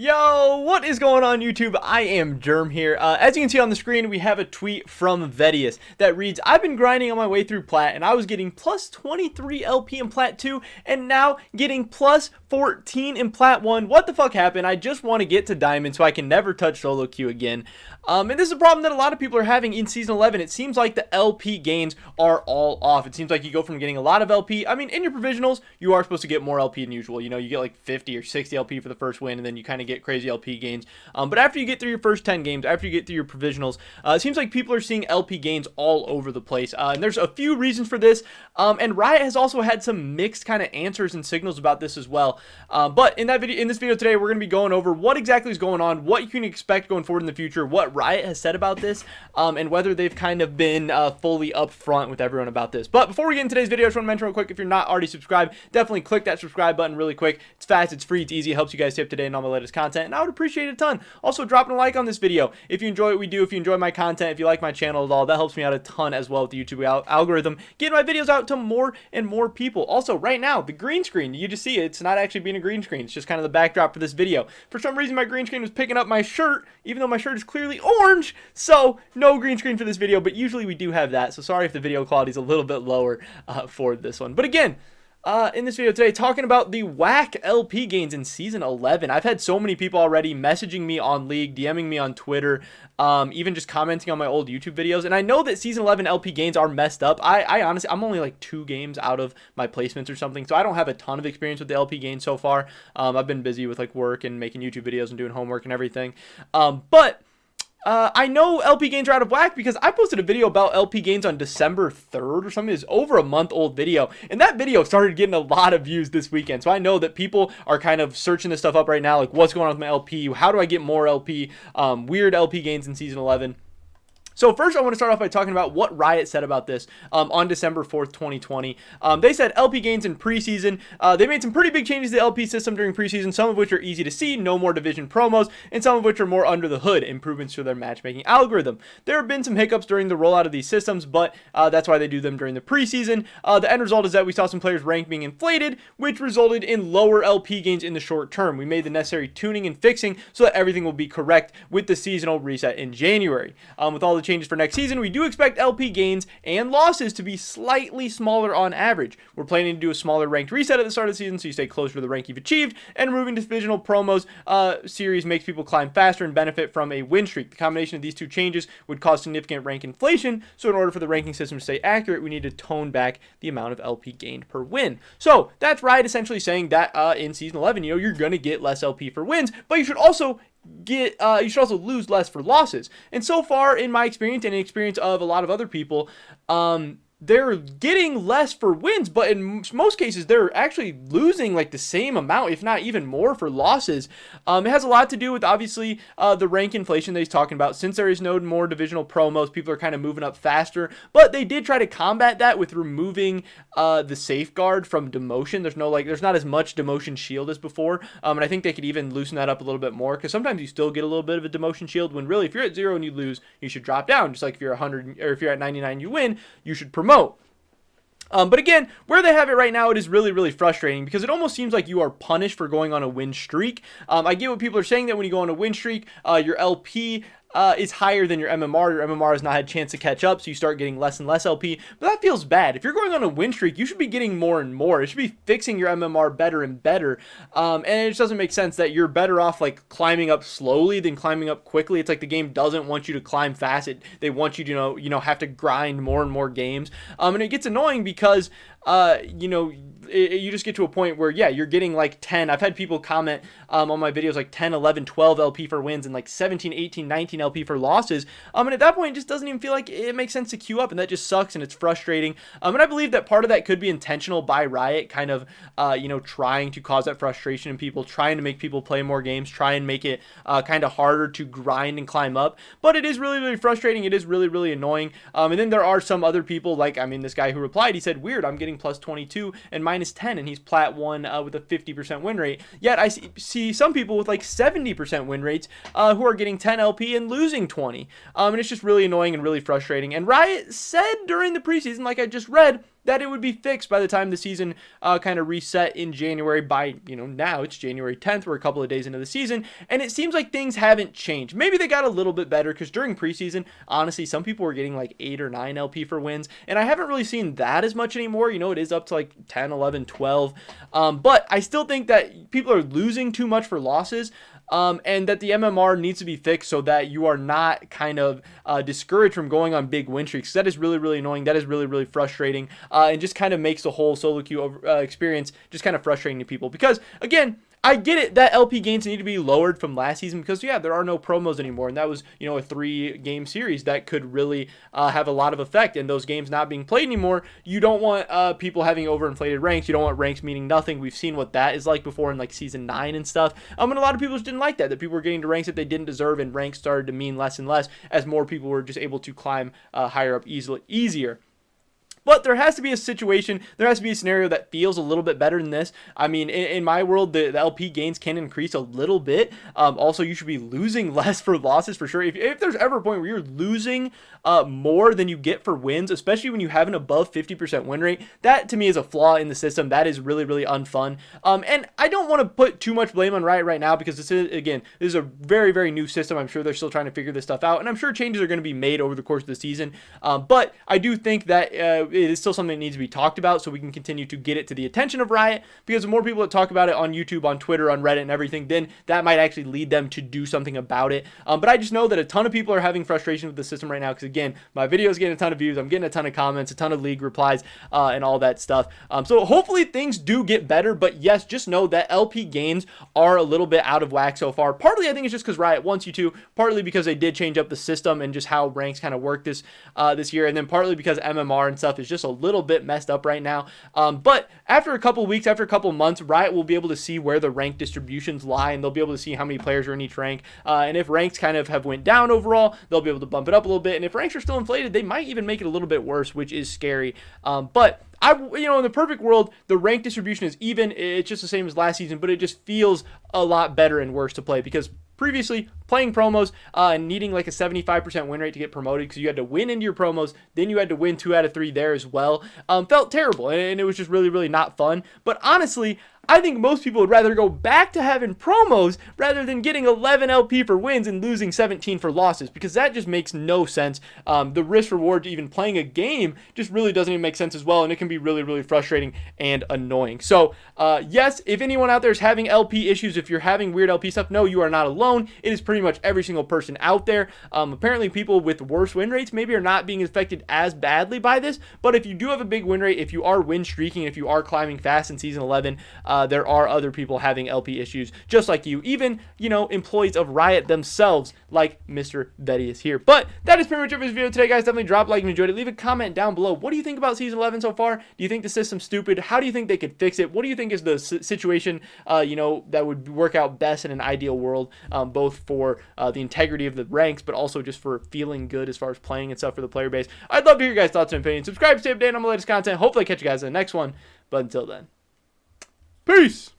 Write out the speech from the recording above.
Yo, what is going on YouTube? I am Germ here. As you can see on the screen, we have a tweet from Vedius that reads, I've been grinding on my way through Plat, and I was getting plus 23 LP in Plat 2, and now getting plus 14 in Plat 1. What the fuck happened? I just want to get to Diamond so I can never touch solo queue again. And this is a problem that a lot of people are having in Season 11. It seems like the LP gains are all off. It seems like you go from getting a lot of LP. I mean, in your provisionals, you are supposed to get more LP than usual. You know, you get like 50 or 60 LP for the first win, and then you kind of get crazy LP gains. But after you get through your first 10 games, after you get through your provisionals, it seems like people are seeing LP gains all over the place. And there's a few reasons for this. And Riot has also had some mixed kind of answers and signals about this as well. But in this video today, we're going to be going over what exactly is going on, what you can expect going forward in the future, what Riot has said about this, and whether they've kind of been fully upfront with everyone about this. But before we get into today's video, I just want to mention real quick, if you're not already subscribed, definitely click that subscribe button really quick. It's fast, it's free, it's easy, it helps you guys stay up to date on all my latest content, and I would appreciate it a ton. Also, dropping a like on this video if you enjoy what we do, if you enjoy my content, if you like my channel at all. That helps me out a ton as well with the YouTube algorithm, getting my videos out to more and more people. Also, right now, the green screen, you just see it, it's not actually being a green screen, it's just kind of the backdrop for this video. For some reason, my green screen was picking up my shirt, even though my shirt is clearly orange, so no green screen for this video, but usually we do have that, so sorry if the video quality is a little bit lower for this one. But again, in this video today, talking about the whack LP gains in Season 11. I've had so many people already messaging me on League, DMing me on Twitter, even just commenting on my old YouTube videos. And I know that Season 11 LP gains are messed up. I honestly, I'm only like 2 games out of my placements or something, so I don't have a ton of experience with the LP gains so far. I've been busy with like work and making YouTube videos and doing homework and everything. I know LP gains are out of whack because I posted a video about LP gains on December 3rd or something. It's over a month old video, and that video started getting a lot of views this weekend. So I know that people are kind of searching this stuff up right now, like what's going on with my LP, how do I get more LP, weird LP gains in Season 11. So first, I want to start off by talking about what Riot said about this on December 4th, 2020. They said LP gains in preseason. They made some pretty big changes to the LP system during preseason, some of which are easy to see, no more division promos, and some of which are more under the hood, improvements to their matchmaking algorithm. There have been some hiccups during the rollout of these systems, but that's why they do them during the preseason. The end result is that we saw some players' rank being inflated, which resulted in lower LP gains in the short term. We made the necessary tuning and fixing so that everything will be correct with the seasonal reset in January. With all the changes for next season, we do expect LP gains and losses to be slightly smaller on average. We're planning to do a smaller ranked reset at the start of the season so you stay closer to the rank you've achieved, and removing divisional promos series makes people climb faster and benefit from a win streak. The combination of these two changes would cause significant rank inflation, so in order for the ranking system to stay accurate, we need to tone back the amount of LP gained per win. So that's Riot essentially saying that in Season 11, you know, you're going to get less LP for wins, but you should also lose less for losses. And so far, in my experience and in experience of a lot of other people, they're getting less for wins, but in most cases, they're actually losing like the same amount, if not even more, for losses. It has a lot to do with, obviously, the rank inflation that he's talking about. Since there is no more divisional promos, people are kind of moving up faster, but they did try to combat that with removing the safeguard from demotion. There's not as much demotion shield as before, and I think they could even loosen that up a little bit more, because sometimes you still get a little bit of a demotion shield, when really, if you're at 0 and you lose, you should drop down. Just like if you're 100, or if you're at 99 you win, you should promote. But again, where they have it right now, it is really, really frustrating because it almost seems like you are punished for going on a win streak. I get what people are saying, that when you go on a win streak, your LP is higher than your MMR. Your MMR has not had a chance to catch up, so you start getting less and less LP. But that feels bad. If you're going on a win streak, you should be getting more and more. It should be fixing your MMR better and better. And it just doesn't make sense that you're better off like climbing up slowly than climbing up quickly. It's like the game doesn't want you to climb fast. They want you to have to grind more and more games. And it gets annoying because you just get to a point where, yeah, you're getting like 10. I've had people comment on my videos like 10, 11, 12 LP for wins and like 17, 18, 19 LP for losses. And at that point, it just doesn't even feel like it makes sense to queue up, and that just sucks and it's frustrating. And I believe that part of that could be intentional by Riot, kind of, trying to cause that frustration in people, trying to make people play more games, try and make it kind of harder to grind and climb up. But it is really, really frustrating. It is really, really annoying. And then there are some other people, like, this guy who replied, he said, weird, I'm getting plus 22 and minus 10, and he's Plat 1 with a 50% win rate. Yet I see some people with like 70% win rates who are getting 10 LP and losing 20. And it's just really annoying and really frustrating. And Riot said during the preseason, like I just read, that it would be fixed by the time the season kind of reset in January. By, now it's January 10th. We're a couple of days into the season, and it seems like things haven't changed. Maybe they got a little bit better, because during preseason, honestly, some people were getting like 8 or 9 LP for wins, and I haven't really seen that as much anymore. It is up to like 10, 11, 12. But I still think that people are losing too much for losses. And that the MMR needs to be fixed so that you are not kind of discouraged from going on big win streaks. That is really, really annoying. That is really, really frustrating, and just kind of makes the whole solo queue experience just kind of frustrating to people. Because, again, I get it that LP gains need to be lowered from last season because, yeah, there are no promos anymore. And that was, a 3-game series that could really have a lot of effect. And those games not being played anymore, you don't want people having overinflated ranks. You don't want ranks meaning nothing. We've seen what that is like before in like Season 9 and stuff. And a lot of people just didn't like that people were getting to ranks that they didn't deserve, and ranks started to mean less and less as more people were just able to climb higher up easier. But there has to be a situation, there has to be a scenario that feels a little bit better than this. I mean, in my world, the LP gains can increase a little bit. Also, you should be losing less for losses for sure. If there's ever a point where you're losing more than you get for wins, especially when you have an above 50% win rate, that to me is a flaw in the system. That is really, really unfun. And I don't want to put too much blame on Riot right now, because this is a very, very new system. I'm sure they're still trying to figure this stuff out, and I'm sure changes are going to be made over the course of the season. But I do think that it is still something that needs to be talked about, so we can continue to get it to the attention of Riot, because the more people that talk about it on YouTube, on Twitter, on Reddit, and everything, then that might actually lead them to do something about it. But I just know that a ton of people are having frustration with the system right now, because, again, my video is getting a ton of views, I'm getting a ton of comments, a ton of league replies, and all that stuff. So hopefully things do get better, but yes, just know that LP gains are a little bit out of whack so far. Partly, I think it's just because Riot wants you to, partly because they did change up the system and just how ranks kind of work this year, and then partly because MMR and stuff is just a little bit messed up right now. But after a couple weeks, after a couple months, Riot will be able to see where the rank distributions lie, and they'll be able to see how many players are in each rank. And if ranks kind of have went down overall, they'll be able to bump it up a little bit. And if ranks are still inflated, they might even make it a little bit worse, which is scary. But in the perfect world, the rank distribution is even. It's just the same as last season, but it just feels a lot better and worse to play, because previously, playing promos and needing like a 75% win rate to get promoted, because you had to win into your promos, then you had to win 2 out of 3 there as well, felt terrible, and it was just really, really not fun. But honestly, I think most people would rather go back to having promos rather than getting 11 LP for wins and losing 17 for losses, because that just makes no sense. The risk reward to even playing a game just really doesn't even make sense as well, and it can be really, really frustrating and annoying. So yes, if anyone out there is having LP issues, if you're having weird LP stuff, no, you are not alone. It is pretty much every single person out there. Apparently people with worse win rates maybe are not being affected as badly by this, but if you do have a big win rate, if you are win streaking, if you are climbing fast in Season 11, there are other people having LP issues just like you, even, employees of Riot themselves, like Mr. Betty is here. But that is pretty much it for this video today, guys. Definitely drop a like if you enjoyed it. Leave a comment down below. What do you think about Season 11 so far? Do you think the system's stupid? How do you think they could fix it? What do you think is the situation, that would work out best in an ideal world, both for the integrity of the ranks, but also just for feeling good as far as playing and stuff for the player base? I'd love to hear your guys' thoughts and opinions. Subscribe to stay updated on my latest content. Hopefully I catch you guys in the next one. But until then, peace!